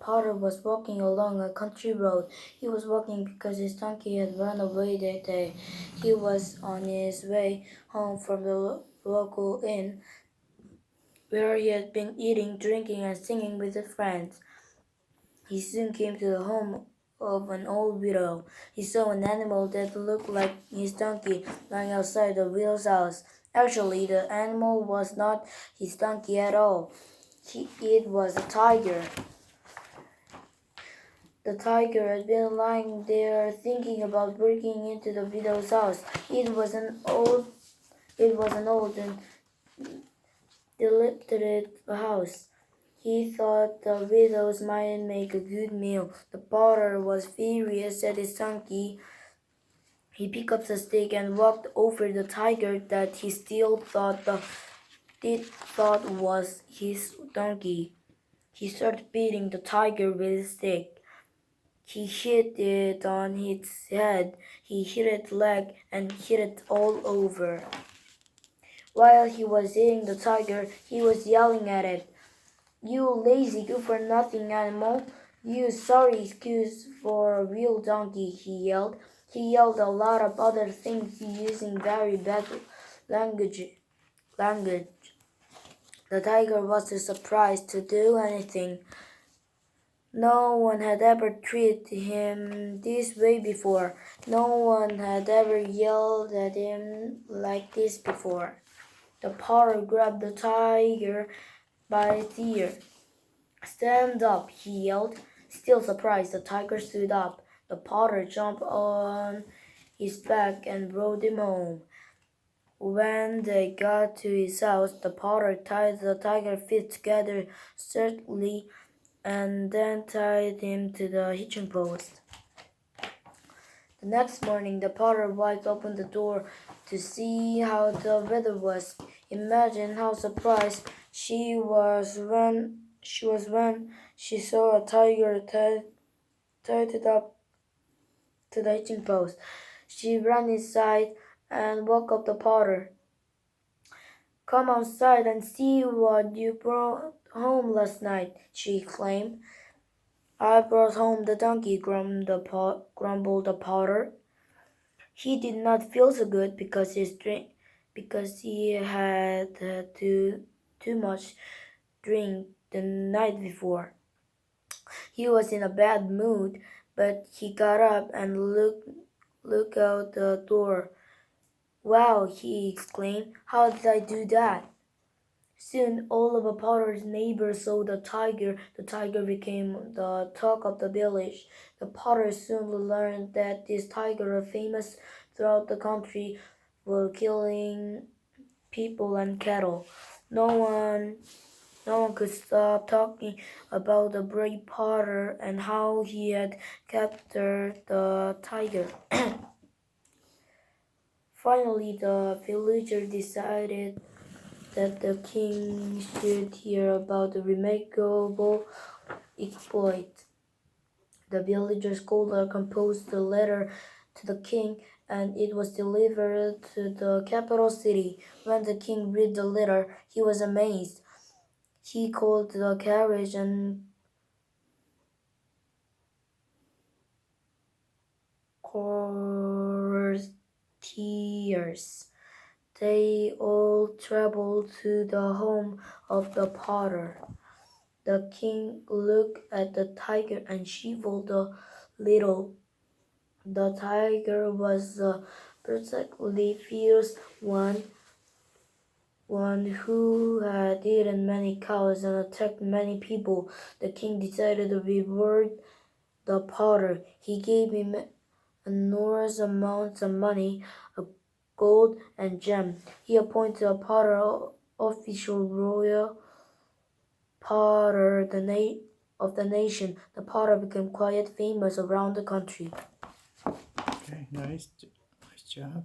Potter was walking along a country road. He was walking because his donkey had run away that day. He was on his way home from the local inn where he had been eating, drinking, and singing with his friends. He soon came to the home of an old widow. He saw an animal that looked like his donkey lying outside the widow's house. Actually, the animal was not his donkey at all. It was a tiger. The tiger had been lying there thinking about breaking into the widow's house. It was an old and dilapidated house. He thought the widows might make a good meal. The potter was furious at his donkey. He picked up the stick and walked over the tiger that he still thought was his donkey. He started beating the tiger with his stick. He hit it on its head, he hit its leg, and hit it all over. While he was hitting the tiger, he was yelling at it. "You lazy, good-for-nothing animal! You sorry excuse for a real donkey," he yelled. He yelled a lot of other things using very bad language. The tiger was too surprised to do anything. No one had ever treated him this way before. No one had ever yelled at him like this before. The potter grabbed the tiger by its ear. "Stand up," he yelled. Still surprised, the tiger stood up. The potter jumped on his back and rode him home. When they got to his house, the potter tied the tiger's feet together sturdily and then tied him to the hitching post. The next morning, the potter wife opened the door to see how the weather was. Imagine how surprised she was when she saw a tiger tied up to the hitching post. She ran inside and woke up the potter. "Come outside and see what you brought home last night," she exclaimed. "I brought home the donkey," grumbled the potter. He did not feel so good because he had had too much drink the night before. He was in a bad mood, but he got up and looked out the door. "Wow," he exclaimed, "how did I do that?" Soon all of the potter's neighbors saw the tiger. The tiger became the talk of the village. The potter soon learned that this tiger was famous throughout the country for killing people and cattle. No one could stop talking about the brave potter and how he had captured the tiger. Finally, the villagers decided that the king should hear about the remarkable exploit. The village scholar composed a letter to the king, and it was delivered to the capital city. When the king read the letter, he was amazed. He called the carriage and courtiers. They all traveled to the home of the potter. The king looked at the tiger and shivered a little. The tiger was a particularly fierce one who had eaten many cows and attacked many people. The king decided to reward the potter. He gave him enormous amounts of money, gold, and gems. He appointed a potter official royal potter of the nation. The potter became quite famous around the country. Okay, nice job.